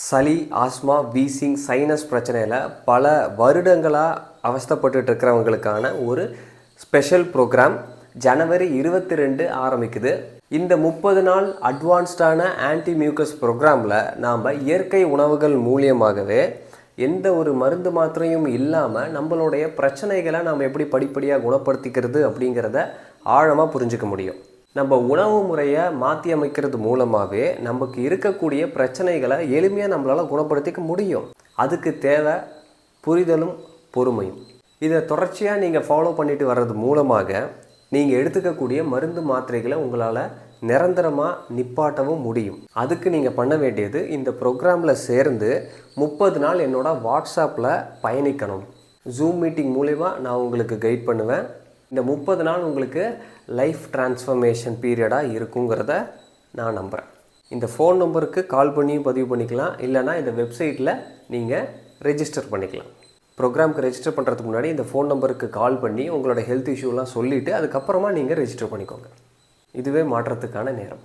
சளி, asthma, wheezing, sinus பிரச்சனையில் பல வருடங்களாக அவஸ்தைப்பட்டுட்டு இருக்கிறவங்களுக்கான ஒரு ஸ்பெஷல் ப்ரோக்ராம் ஜனவரி 22 ஆரம்பிக்குது. இந்த 30 நாள் அட்வான்ஸ்டான ஆன்டி மியூக்கஸ் ப்ரோக்ராமில் நாம் இயற்கை உணவுகள் மூலியமாகவே எந்த ஒரு மருந்து மாத்திரையும் இல்லாமல் நம்மளுடைய பிரச்சனைகளை நாம் எப்படி படிப்படியாக குணப்படுத்திக்கிறது அப்படிங்கிறத ஆழமாக புரிஞ்சுக்க முடியும். நம்ம உணவு முறையை மாற்றி அமைக்கிறது மூலமாகவே நமக்கு இருக்கக்கூடிய பிரச்சனைகளை எளிமையாக நம்மளால் குணப்படுத்திக்க முடியும். அதுக்கு தேவை புரிதலும் பொறுமையும். இதை தொடர்ச்சியாக நீங்கள் ஃபாலோ பண்ணிட்டு வர்றது மூலமாக நீங்கள் எடுத்துக்கக்கூடிய மருந்து மாத்திரைகளை உங்களால் நிரந்தரமாக நிப்பாட்டவும் முடியும். அதுக்கு நீங்கள் பண்ண வேண்டியது இந்த ப்ரோக்ராமில் சேர்ந்து 30 நாள் என்னோட வாட்ஸ்அப்பில் பயணிக்கணும். ஜூம் மீட்டிங் மூலிமா நான் உங்களுக்கு கைட் பண்ணுவேன். இந்த 30 நாள் உங்களுக்கு லைஃப் டிரான்ஸ்ஃபர்மேஷன் பீரியடாக இருக்குங்கிறத நான் நம்புகிறேன். இந்த ஃபோன் நம்பருக்கு கால் பண்ணியும் பதிவு பண்ணிக்கலாம், இல்லைனா இந்த வெப்சைட்டில் நீங்கள் ரெஜிஸ்டர் பண்ணிக்கலாம். ப்ரோக்ராமுக்கு ரெஜிஸ்டர் பண்ணுறதுக்கு முன்னாடி இந்த ஃபோன் நம்பருக்கு கால் பண்ணி உங்களோட ஹெல்த் இஷ்யூலாம் சொல்லிவிட்டு அதுக்கப்புறமா நீங்கள் ரெஜிஸ்டர் பண்ணிக்கோங்க. இதுவே மாற்றத்துக்கான நேரம்.